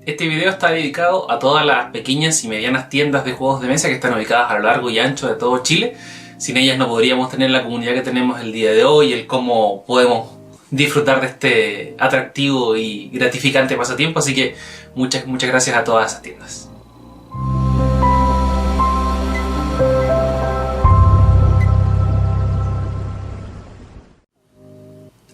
Este video está dedicado a todas las pequeñas y medianas tiendas de juegos de mesa que están ubicadas a lo largo y ancho de todo Chile. Sin ellas no podríamos tener la comunidad que tenemos el día de hoy, el cómo podemos disfrutar de este atractivo y gratificante pasatiempo, así que muchas gracias a todas esas tiendas.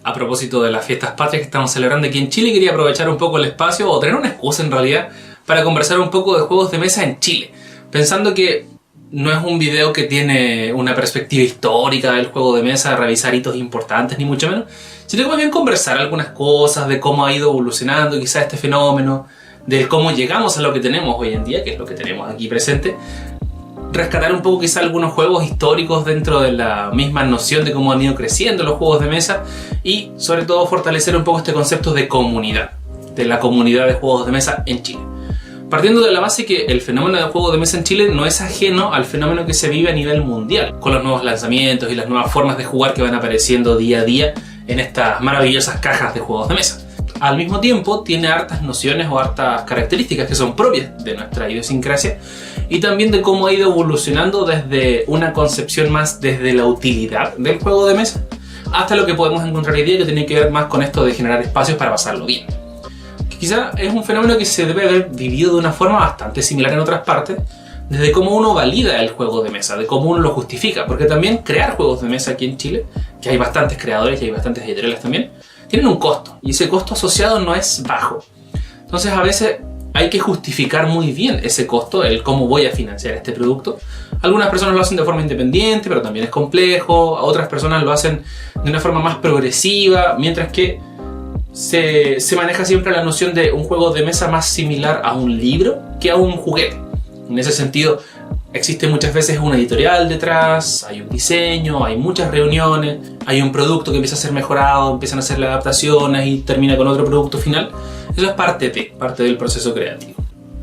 A propósito de las fiestas patrias que estamos celebrando aquí en Chile, quería aprovechar un poco el espacio, o tener una excusa en realidad, para conversar un poco de juegos de mesa en Chile. Pensando que no es un video que tiene una perspectiva histórica del juego de mesa, revisar hitos importantes, ni mucho menos, sino que más bien conversar algunas cosas de cómo ha ido evolucionando quizás este fenómeno, de cómo llegamos a lo que tenemos hoy en día, que es lo que tenemos aquí presente. Rescatar un poco quizá algunos juegos históricos dentro de la misma noción de cómo han ido creciendo los juegos de mesa y sobre todo fortalecer un poco este concepto de comunidad, de la comunidad de juegos de mesa en Chile. Partiendo de la base que el fenómeno de juegos de mesa en Chile no es ajeno al fenómeno que se vive a nivel mundial, con los nuevos lanzamientos y las nuevas formas de jugar que van apareciendo día a día en estas maravillosas cajas de juegos de mesa. Al mismo tiempo tiene hartas nociones o hartas características que son propias de nuestra idiosincrasia y también de cómo ha ido evolucionando desde una concepción más desde la utilidad del juego de mesa hasta lo que podemos encontrar hoy día, que tiene que ver más con esto de generar espacios para pasarlo bien. Que quizá es un fenómeno que se debe haber vivido de una forma bastante similar en otras partes, desde cómo uno valida el juego de mesa, de cómo uno lo justifica, porque también crear juegos de mesa aquí en Chile, que hay bastantes creadores y hay bastantes editoriales también, tienen un costo, y ese costo asociado no es bajo. Entonces a veces hay que justificar muy bien ese costo, el cómo voy a financiar este producto. Algunas personas lo hacen de forma independiente, pero también es complejo. Otras personas lo hacen de una forma más progresiva, mientras que se maneja siempre la noción de un juego de mesa más similar a un libro que a un juguete. En ese sentido, existe muchas veces una editorial detrás, hay un diseño, hay muchas reuniones, hay un producto que empieza a ser mejorado, empiezan a hacer las adaptaciones y termina con otro producto final. Eso es parte del proceso creativo.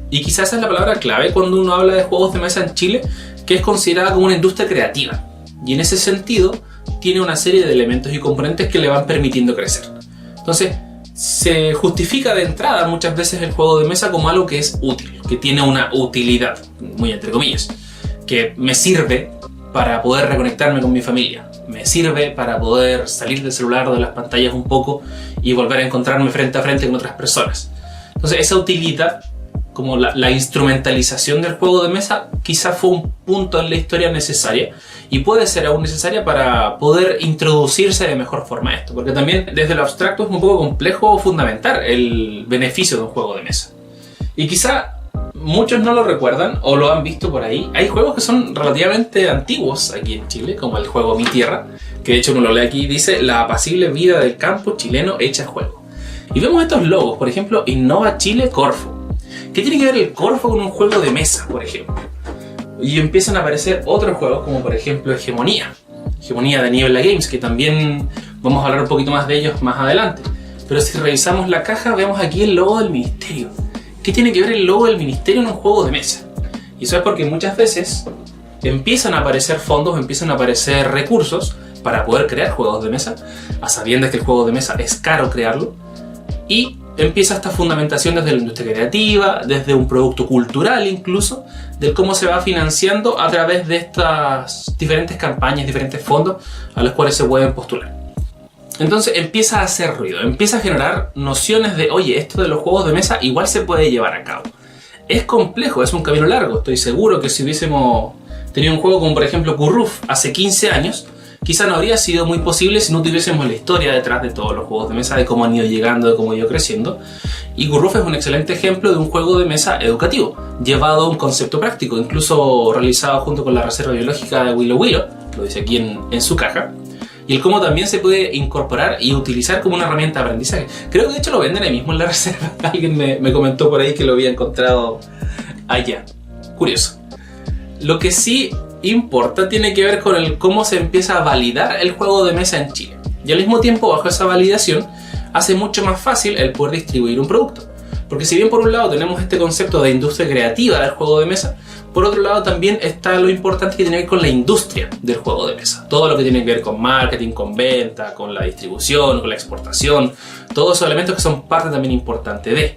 Y quizás esa es la palabra clave cuando uno habla de juegos de mesa en Chile, que es considerada como una industria creativa. Y en ese sentido, tiene una serie de elementos y componentes que le van permitiendo crecer. Entonces, se justifica de entrada muchas veces el juego de mesa como algo que es útil, que tiene una utilidad, muy entre comillas, que me sirve para poder reconectarme con mi familia, me sirve para poder salir del celular o de las pantallas un poco y volver a encontrarme frente a frente con otras personas. Entonces esa utilidad, como la instrumentalización del juego de mesa, quizá fue un punto en la historia necesaria y puede ser aún necesaria para poder introducirse de mejor forma a esto, porque también desde lo abstracto es un poco complejo fundamentar el beneficio de un juego de mesa. Y quizá muchos no lo recuerdan o lo han visto por ahí. Hay juegos que son relativamente antiguos aquí en Chile, como el juego Mi Tierra, que de hecho uno lo lee aquí y dice la apacible vida del campo chileno hecha juego. Y vemos estos logos, por ejemplo, Innova Chile Corfo. ¿Qué tiene que ver el Corfo con un juego de mesa, por ejemplo? Y empiezan a aparecer otros juegos, como por ejemplo Hegemonía de Niebla Games, que también vamos a hablar un poquito más de ellos más adelante. Pero si revisamos la caja, vemos aquí el logo del ministerio. ¿Qué tiene que ver el logo del ministerio en un juego de mesa? Y eso es porque muchas veces empiezan a aparecer fondos, empiezan a aparecer recursos para poder crear juegos de mesa, a sabiendas que el juego de mesa es caro crearlo, y empieza esta fundamentación desde la industria creativa, desde un producto cultural incluso, de cómo se va financiando a través de estas diferentes campañas, diferentes fondos a los cuales se pueden postular. Entonces empieza a hacer ruido, empieza a generar nociones de, oye, esto de los juegos de mesa igual se puede llevar a cabo. Es complejo, es un camino largo. Estoy seguro que si hubiésemos tenido un juego como por ejemplo Curruf hace 15 años, quizá no habría sido muy posible si no tuviésemos la historia detrás de todos los juegos de mesa, de cómo han ido llegando, de cómo han ido creciendo. Y Curruf es un excelente ejemplo de un juego de mesa educativo, llevado a un concepto práctico, incluso realizado junto con la Reserva Biológica de Willow Willow, lo dice aquí en su caja. Y el cómo también se puede incorporar y utilizar como una herramienta de aprendizaje. Creo que de hecho lo venden ahí mismo en la reserva. Alguien me comentó por ahí que lo había encontrado allá. Curioso. Lo que sí importa tiene que ver con el cómo se empieza a validar el juego de mesa en Chile. Y al mismo tiempo, bajo esa validación, hace mucho más fácil el poder distribuir un producto. Porque si bien por un lado tenemos este concepto de industria creativa del juego de mesa, por otro lado también está lo importante que tiene que ver con la industria del juego de mesa. Todo lo que tiene que ver con marketing, con venta, con la distribución, con la exportación, todos esos elementos que son parte también importante de.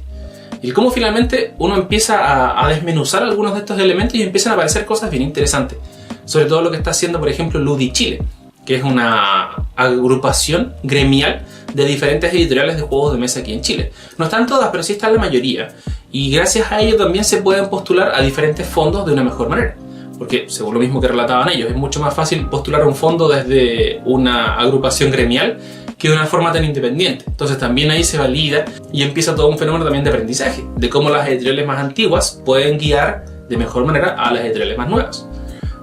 Y cómo finalmente uno empieza a desmenuzar algunos de estos elementos y empiezan a aparecer cosas bien interesantes. Sobre todo lo que está haciendo, por ejemplo, Ludi Chile, que es una agrupación gremial de diferentes editoriales de juegos de mesa aquí en Chile. No están todas, pero sí están la mayoría. Y gracias a ello también se pueden postular a diferentes fondos de una mejor manera. Porque, según lo mismo que relataban ellos, es mucho más fácil postular un fondo desde una agrupación gremial que de una forma tan independiente. Entonces también ahí se valida y empieza todo un fenómeno también de aprendizaje, de cómo las editoriales más antiguas pueden guiar de mejor manera a las editoriales más nuevas.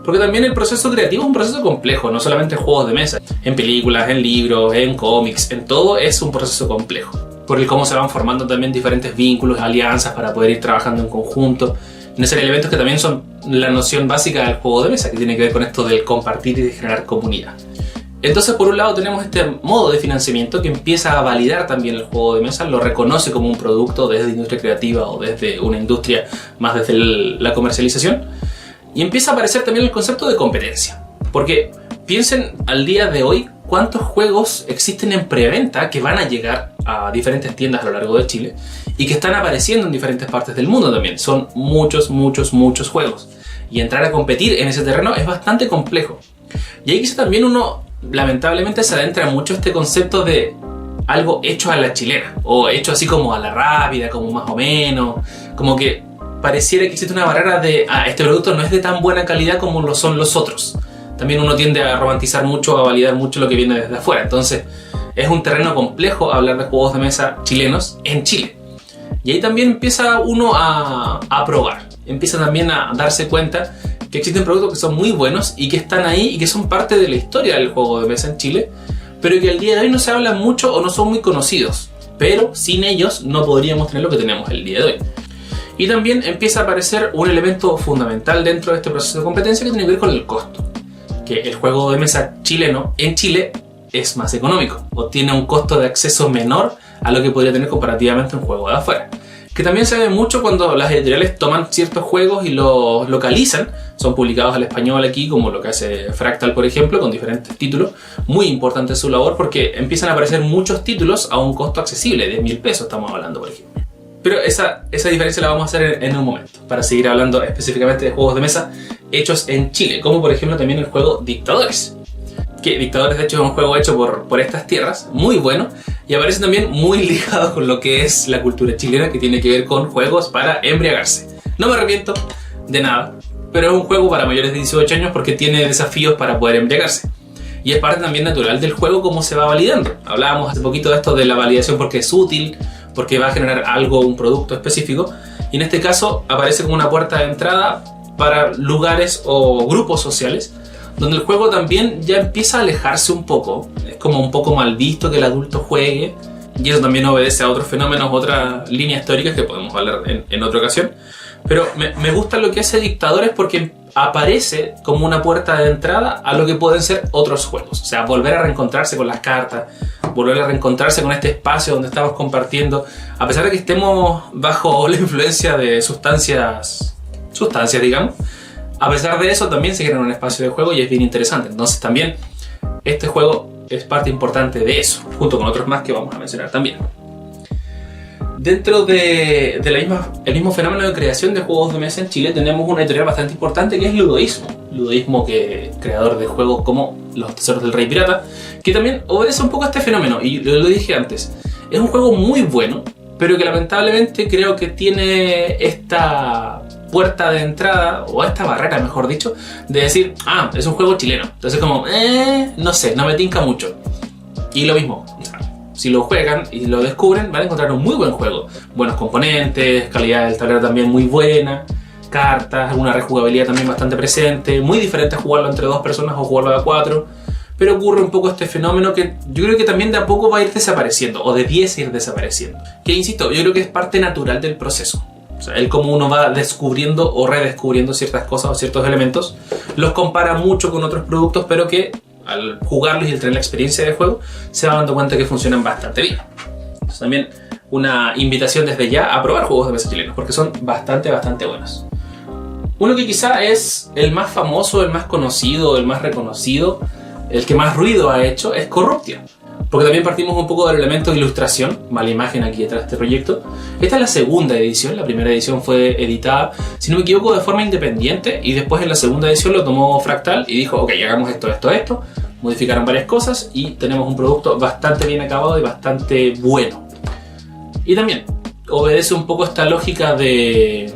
Porque también el proceso creativo es un proceso complejo, no solamente en juegos de mesa, en películas, en libros, en cómics, en todo es un proceso complejo. Por el cómo se van formando también diferentes vínculos, alianzas para poder ir trabajando en conjunto. En esos elementos que también son la noción básica del juego de mesa, que tiene que ver con esto del compartir y de generar comunidad. Entonces, por un lado tenemos este modo de financiamiento que empieza a validar también el juego de mesa, lo reconoce como un producto desde industria creativa o desde una industria más desde la comercialización, y empieza a aparecer también el concepto de competencia. Porque piensen al día de hoy cuántos juegos existen en preventa que van a llegar a diferentes tiendas a lo largo de Chile y que están apareciendo en diferentes partes del mundo también. Son muchos juegos. Y entrar a competir en ese terreno es bastante complejo. Y ahí quizá también uno lamentablemente se adentra mucho este concepto de algo hecho a la chilena o hecho así como a la rápida, como más o menos, como que pareciera que existe una barrera de este producto no es de tan buena calidad como lo son los otros. También uno tiende a romantizar mucho, a validar mucho lo que viene desde afuera. Entonces es un terreno complejo hablar de juegos de mesa chilenos en Chile. Y ahí también empieza uno a probar, empieza también a darse cuenta que existen productos que son muy buenos y que están ahí y que son parte de la historia del juego de mesa en Chile, pero que al día de hoy no se hablan mucho o no son muy conocidos. Pero sin ellos no podríamos tener lo que tenemos el día de hoy. Y también empieza a aparecer un elemento fundamental dentro de este proceso de competencia que tiene que ver con el costo. Que el juego de mesa chileno en Chile es más económico o tiene un costo de acceso menor a lo que podría tener comparativamente un juego de afuera. Que también se ve mucho cuando las editoriales toman ciertos juegos y los localizan, son publicados al español aquí, como lo que hace Fractal, por ejemplo, con diferentes títulos. Muy importante su labor porque empiezan a aparecer muchos títulos a un costo accesible, de 10.000 pesos estamos hablando, por ejemplo. Pero esa diferencia la vamos a hacer en un momento, para seguir hablando específicamente de juegos de mesa hechos en Chile, como por ejemplo también el juego Dictadores. Que Dictadores de hecho es un juego hecho por estas tierras, muy bueno, y aparece también muy ligado con lo que es la cultura chilena, que tiene que ver con juegos para embriagarse. No me arrepiento de nada, pero es un juego para mayores de 18 años porque tiene desafíos para poder embriagarse. Y es parte también natural del juego cómo se va validando. Hablábamos hace poquito de esto de la validación porque es útil, porque va a generar algo, un producto específico, y en este caso aparece como una puerta de entrada para lugares o grupos sociales donde el juego también ya empieza a alejarse un poco. Es como un poco mal visto que el adulto juegue, y eso también obedece a otros fenómenos, otras líneas históricas que podemos hablar en otra ocasión. Pero me gusta lo que hace Dictadores porque aparece como una puerta de entrada a lo que pueden ser otros juegos. O sea, volver a reencontrarse con las cartas, volver a reencontrarse con este espacio donde estamos compartiendo, a pesar de que estemos bajo la influencia de sustancias digamos. A pesar de eso también se genera un espacio de juego y es bien interesante. Entonces también este juego es parte importante de eso, junto con otros más que vamos a mencionar también. Dentro de el mismo fenómeno de creación de juegos de mesa en Chile tenemos una editorial bastante importante que es Ludoísmo. Ludoísmo, que creador de juegos como Los Tesoros del Rey Pirata, que también obedece un poco a este fenómeno, y lo dije antes. Es un juego muy bueno, pero que lamentablemente creo que tiene esta puerta de entrada, o esta barrera mejor dicho, de decir, es un juego chileno. Entonces como, no sé, no me tinca mucho. Y lo mismo, si lo juegan y lo descubren, van a encontrar un muy buen juego. Buenos componentes, calidad del tablero también muy buena, cartas, alguna rejugabilidad también bastante presente, muy diferente a jugarlo entre dos personas o jugarlo a cuatro. Pero ocurre un poco este fenómeno que yo creo que también de a poco va a ir desapareciendo, o debiese ir desapareciendo. Que insisto, yo creo que es parte natural del proceso. O sea, el cómo uno va descubriendo o redescubriendo ciertas cosas o ciertos elementos, los compara mucho con otros productos, pero que al jugarlos y al tener la experiencia de juego, se va dando cuenta que funcionan bastante bien. Entonces también una invitación desde ya a probar juegos de mesa chilenos, porque son bastante buenos. Uno que quizá es el más famoso, el más conocido, el más reconocido, el que más ruido ha hecho, es Corruptia. porque también partimos un poco del elemento de ilustración, mala imagen aquí detrás de este proyecto. Esta es la segunda edición, la primera edición fue editada, si no me equivoco, de forma independiente, y después en la segunda edición lo tomó Fractal y dijo, ok, hagamos esto, modificaron varias cosas y tenemos un producto bastante bien acabado y bastante bueno. Y también obedece un poco esta lógica de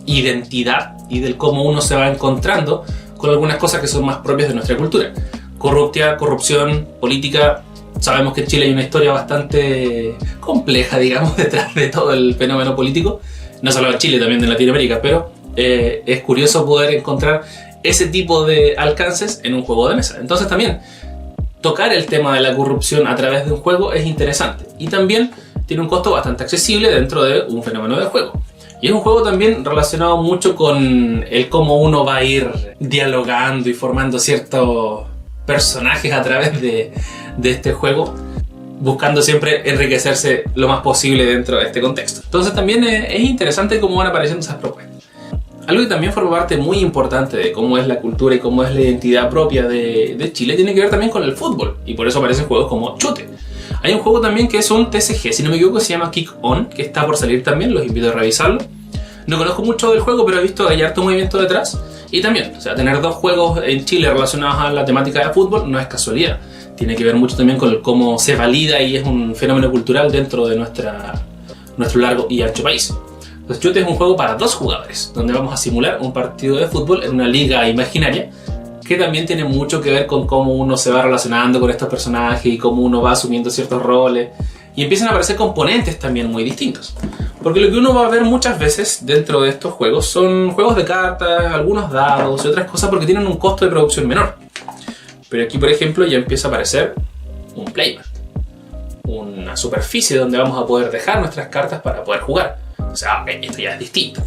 identidad y del cómo uno se va encontrando con algunas cosas que son más propias de nuestra cultura. Corrupción, política. Sabemos que en Chile hay una historia bastante compleja, digamos, detrás de todo el fenómeno político. No solo en Chile, también en Latinoamérica, pero es curioso poder encontrar ese tipo de alcances en un juego de mesa. Entonces también tocar el tema de la corrupción a través de un juego es interesante. Y también tiene un costo bastante accesible dentro de un fenómeno de juego. Y es un juego también relacionado mucho con el cómo uno va a ir dialogando y formando ciertos personajes a través de este juego, buscando siempre enriquecerse lo más posible dentro de este contexto. Entonces también es interesante cómo van apareciendo esas propuestas. Algo que también forma parte muy importante de cómo es la cultura y cómo es la identidad propia de Chile tiene que ver también con el fútbol, y por eso aparecen juegos como Chute. Hay un juego también que es un TCG, si no me equivoco, se llama Kick On, que está por salir también, los invito a revisarlo. No conozco mucho del juego, pero he visto que hay harto movimiento detrás. Y también, o sea, tener dos juegos en Chile relacionados a la temática de fútbol no es casualidad. Tiene que ver mucho también con cómo se valida y es un fenómeno cultural dentro de nuestro largo y ancho país. Entonces, Chute es un juego para 2 jugadores, donde vamos a simular un partido de fútbol en una liga imaginaria, que también tiene mucho que ver con cómo uno se va relacionando con estos personajes y cómo uno va asumiendo ciertos roles. Y empiezan a aparecer componentes también muy distintos. Porque lo que uno va a ver muchas veces dentro de estos juegos son juegos de cartas, algunos dados y otras cosas porque tienen un costo de producción menor. Pero aquí, por ejemplo, ya empieza a aparecer un playmat, una superficie donde vamos a poder dejar nuestras cartas para poder jugar. O sea, esto ya es distinto.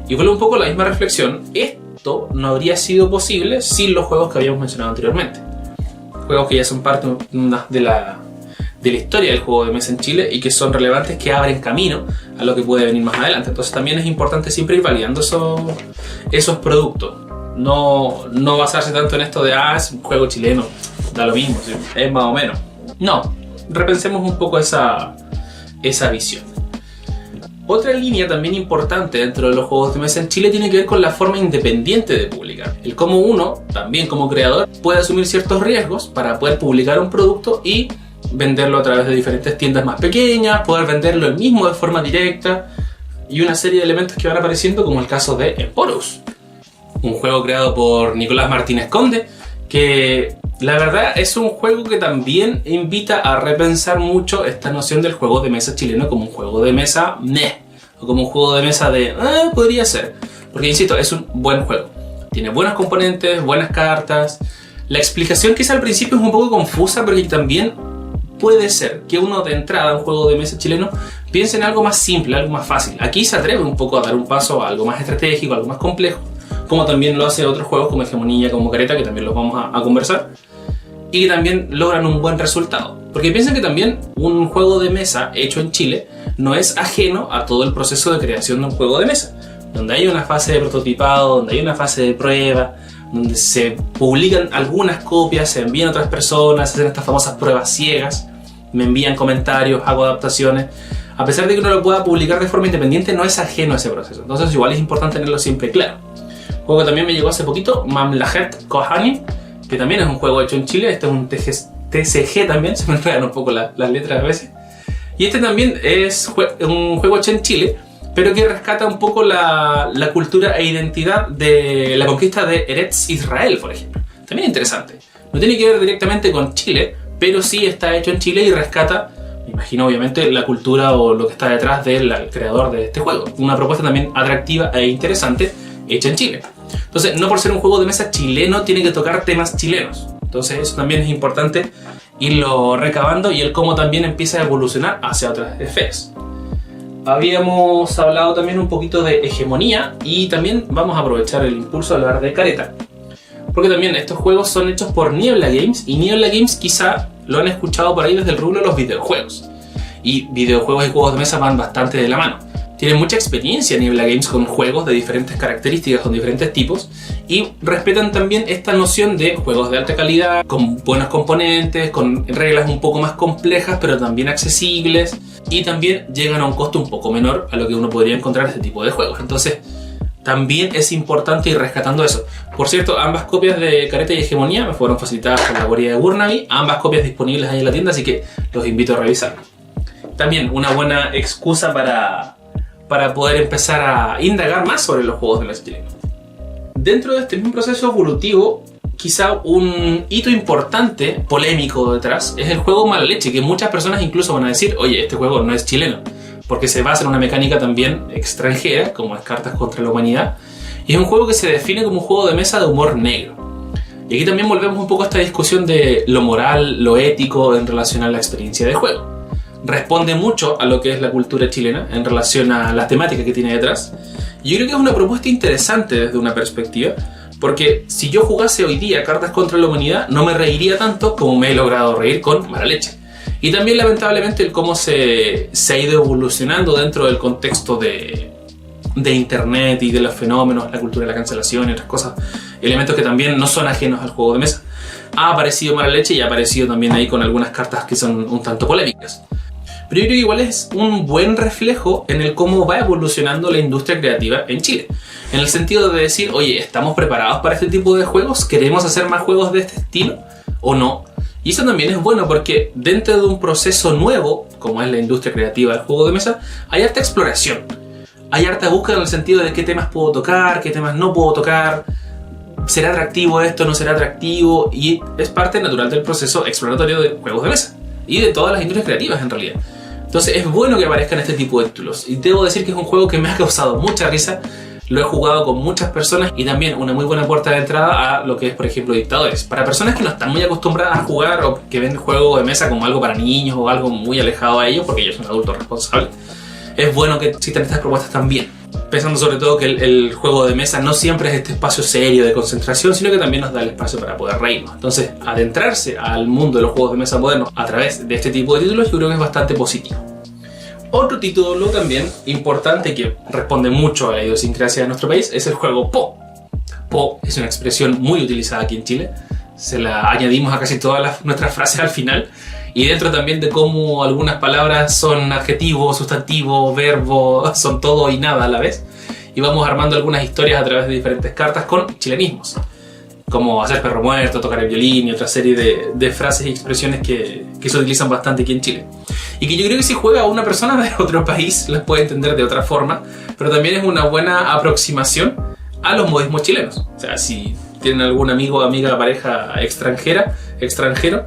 Y vuelve un poco la misma reflexión. Esto no habría sido posible sin los juegos que habíamos mencionado anteriormente. Juegos que ya son parte de la historia del juego de mesa en Chile y que son relevantes, que abren camino a lo que puede venir más adelante. Entonces también es importante siempre ir validando esos productos. No basarse tanto en esto de es un juego chileno, da lo mismo, ¿sí? Es más o menos. No, repensemos un poco esa visión. Otra línea también importante dentro de los juegos de mesa en Chile tiene que ver con la forma independiente de publicar. El cómo uno, también como creador, puede asumir ciertos riesgos para poder publicar un producto y venderlo a través de diferentes tiendas más pequeñas, poder venderlo el mismo de forma directa y una serie de elementos que van apareciendo, como el caso de Emporus, un juego creado por Nicolás Martínez Conde, que la verdad es un juego que también invita a repensar mucho esta noción del juego de mesa chileno como un juego de mesa o como un juego de mesa podría ser, porque insisto, es un buen juego, tiene buenos componentes, buenas cartas. La explicación quizá al principio es un poco confusa, porque también puede ser que uno de entrada a un juego de mesa chileno piense en algo más simple, algo más fácil. Aquí se atreve un poco a dar un paso a algo más estratégico, algo más complejo, como también lo hace otros juegos como Hegemonía, como Careta, que también los vamos a conversar, y que también logran un buen resultado. Porque piensan que también un juego de mesa hecho en Chile no es ajeno a todo el proceso de creación de un juego de mesa, donde hay una fase de prototipado, donde hay una fase de prueba, donde se publican algunas copias, se envían a otras personas, se hacen estas famosas pruebas ciegas, me envían comentarios, hago adaptaciones. A pesar de que uno lo pueda publicar de forma independiente, no es ajeno a ese proceso. Entonces igual es importante tenerlo siempre claro. Un juego que también me llegó hace poquito, Mamlajet Kohani, que también es un juego hecho en Chile. Este es un TCG también, se me enredan un poco las letras a veces. Y este también es un juego hecho en Chile, pero que rescata un poco la cultura e identidad de la conquista de Eretz Israel, por ejemplo. También interesante. No tiene que ver directamente con Chile, pero sí está hecho en Chile y rescata, me imagino obviamente, la cultura o lo que está detrás del creador de este juego. Una propuesta también atractiva e interesante, hecha en Chile. Entonces, no por ser un juego de mesa chileno, tiene que tocar temas chilenos. Entonces, eso también es importante irlo recabando, y el cómo también empieza a evolucionar hacia otras esferas. Habíamos hablado también un poquito de Hegemonía, y también vamos a aprovechar el impulso de hablar de Careta, porque también estos juegos son hechos por Niebla Games, y Niebla Games quizá lo han escuchado por ahí desde el rubro de los videojuegos, y videojuegos y juegos de mesa van bastante de la mano. tienen mucha experiencia en Niebla Games con juegos de diferentes características, con diferentes tipos, y respetan también esta noción de juegos de alta calidad, con buenos componentes, con reglas un poco más complejas pero también accesibles, y también llegan a un costo un poco menor a lo que uno podría encontrar en este tipo de juegos. Entonces también es importante ir rescatando eso. Por cierto, ambas copias de Careta y Hegemonía me fueron facilitadas por la guarida de Burnaby, ambas copias disponibles ahí en la tienda, así que los invito a revisar. También una buena excusa para poder empezar a indagar más sobre los juegos de mesa chilenos. Dentro de este mismo proceso evolutivo, quizá un hito importante, polémico detrás, es el juego Mala Leche, que muchas personas incluso van a decir, oye, este juego no es chileno, porque se basa en una mecánica también extranjera, como es Cartas contra la Humanidad, y es un juego que se define como un juego de mesa de humor negro. Y aquí también volvemos un poco a esta discusión de lo moral, lo ético en relación a la experiencia de juego. Responde mucho a lo que es la cultura chilena en relación a la temática que tiene detrás. Y yo creo que es una propuesta interesante desde una perspectiva, porque si yo jugase hoy día Cartas contra la Humanidad, no me reiría tanto como me he logrado reír con Mala Leche. Y también lamentablemente el cómo se ha ido evolucionando dentro del contexto de internet y de los fenómenos, la cultura de la cancelación y otras cosas, elementos que también no son ajenos al juego de mesa. Ha aparecido Mala Leche y ha aparecido también ahí con algunas cartas que son un tanto polémicas. Pero yo creo que igual es un buen reflejo en el cómo va evolucionando la industria creativa en Chile. En el sentido de decir, oye, ¿estamos preparados para este tipo de juegos? ¿Queremos hacer más juegos de este estilo o no? Y eso también es bueno porque dentro de un proceso nuevo, como es la industria creativa del juego de mesa, hay harta exploración. Hay harta búsqueda en el sentido de qué temas puedo tocar, qué temas no puedo tocar, ¿será atractivo esto, no será atractivo? Y es parte natural del proceso exploratorio de juegos de mesa y de todas las industrias creativas en realidad. Entonces es bueno que aparezcan este tipo de títulos. Y debo decir que es un juego que me ha causado mucha risa. Lo he jugado con muchas personas y también una muy buena puerta de entrada a lo que es, por ejemplo, Dictadores. Para personas que no están muy acostumbradas a jugar o que ven juegos de mesa como algo para niños o algo muy alejado a ellos, porque ellos son adultos responsables, es bueno que existan estas propuestas también. Pensando sobre todo que el juego de mesa no siempre es este espacio serio de concentración, sino que también nos da el espacio para poder reírnos. Entonces, adentrarse al mundo de los juegos de mesa modernos a través de este tipo de títulos yo creo que es bastante positivo. Otro título también importante que responde mucho a la idiosincrasia de nuestro país es el juego Po. Po es una expresión muy utilizada aquí en Chile. Se la añadimos a casi todas nuestras frases al final. Y dentro también de cómo algunas palabras son adjetivos, sustantivos, verbos, son todo y nada a la vez. Y vamos armando algunas historias a través de diferentes cartas con chilenismos. Como hacer perro muerto, tocar el violín y otra serie de frases y expresiones que se utilizan bastante aquí en Chile. Y que yo creo que si juega a una persona de otro país las puede entender de otra forma, pero también es una buena aproximación a los modismos chilenos. O sea, si tienen algún amigo, amiga, pareja extranjero,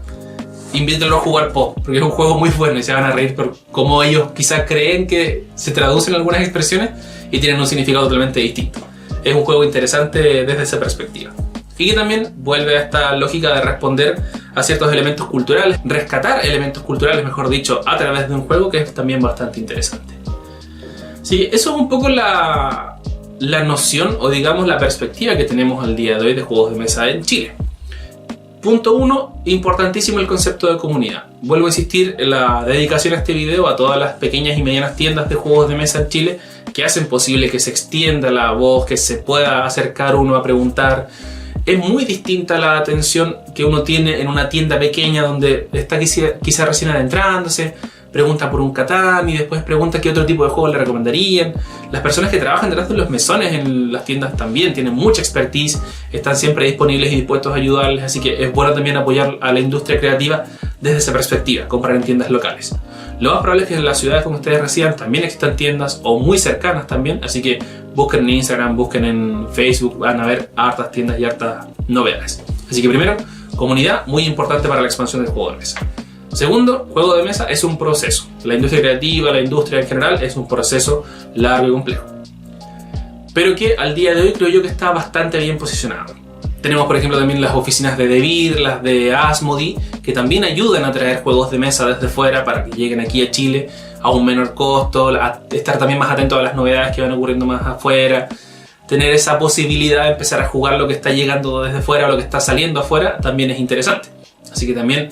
invítenlo a jugar Po, porque es un juego muy bueno y se van a reír por cómo ellos quizás creen que se traducen algunas expresiones y tienen un significado totalmente distinto. Es un juego interesante desde esa perspectiva. Y que también vuelve a esta lógica de responder a ciertos elementos culturales, rescatar elementos culturales, mejor dicho, a través de un juego, que es también bastante interesante. Sí, eso es un poco la noción o digamos la perspectiva que tenemos al día de hoy de juegos de mesa en Chile. Punto 1, importantísimo el concepto de comunidad. Vuelvo a insistir en la dedicación a este video a todas las pequeñas y medianas tiendas de juegos de mesa en Chile que hacen posible que se extienda la voz, que se pueda acercar uno a preguntar. Es muy distinta la atención que uno tiene en una tienda pequeña donde está quizá recién adentrándose, pregunta por un Catán y después pregunta qué otro tipo de juego le recomendarían. Las personas que trabajan detrás de los mesones en las tiendas también tienen mucha expertise, están siempre disponibles y dispuestos a ayudarles, así que es bueno también apoyar a la industria creativa desde esa perspectiva, comprar en tiendas locales. Lo más probable es que en las ciudades donde ustedes residan también existan tiendas o muy cercanas también, así que busquen en Instagram, busquen en Facebook, van a ver hartas tiendas y hartas novedades. Así que primero, comunidad, muy importante para la expansión del juego de mesa. Segundo, juego de mesa es un proceso. La industria creativa, la industria en general, es un proceso largo y complejo. Pero que al día de hoy creo yo que está bastante bien posicionado. Tenemos por ejemplo también las oficinas de Devir, las de Asmodee, que también ayudan a traer juegos de mesa desde fuera para que lleguen aquí a Chile a un menor costo, a estar también más atento a las novedades que van ocurriendo más afuera, tener esa posibilidad de empezar a jugar lo que está llegando desde fuera o lo que está saliendo afuera también es interesante. Así que también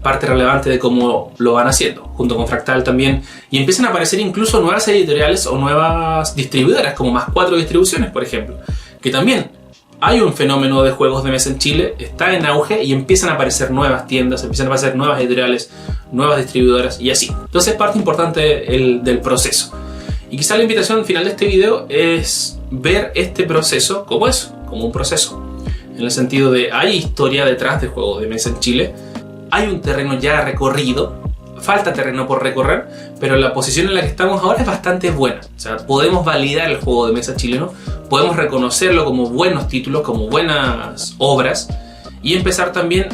parte relevante de cómo lo van haciendo, junto con Fractal también, y empiezan a aparecer incluso nuevas editoriales o nuevas distribuidoras, como Más 4 Distribuciones, por ejemplo, que también hay un fenómeno de juegos de mesa en Chile, está en auge y empiezan a aparecer nuevas tiendas, empiezan a aparecer nuevas editoriales, nuevas distribuidoras y así. Entonces es parte importante del proceso. Y quizá la invitación final de este video es ver este proceso como eso, como un proceso. En el sentido de, hay historia detrás de juegos de mesa en Chile, hay un terreno ya recorrido, falta terreno por recorrer, pero la posición en la que estamos ahora es bastante buena. O sea, podemos validar el juego de mesa chileno, podemos reconocerlo como buenos títulos, como buenas obras, y empezar también,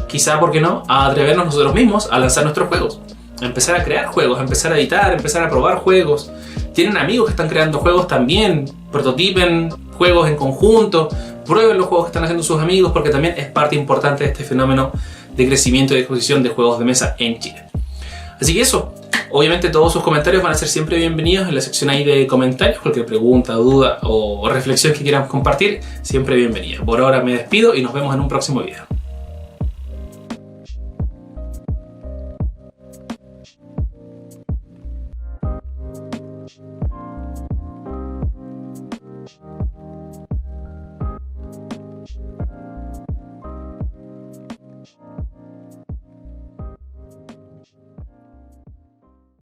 quizá, ¿por qué no?, a atrevernos nosotros mismos a lanzar nuestros juegos. A empezar a crear juegos, a empezar a editar, a empezar a probar juegos. Tienen amigos que están creando juegos también, prototipen juegos en conjunto, prueben los juegos que están haciendo sus amigos, porque también es parte importante de este fenómeno de crecimiento y de exposición de juegos de mesa en Chile. Así que eso, obviamente todos sus comentarios van a ser siempre bienvenidos en la sección ahí de comentarios. Cualquier pregunta, duda o reflexión que quieran compartir, siempre bienvenida. Por ahora me despido y nos vemos en un próximo video.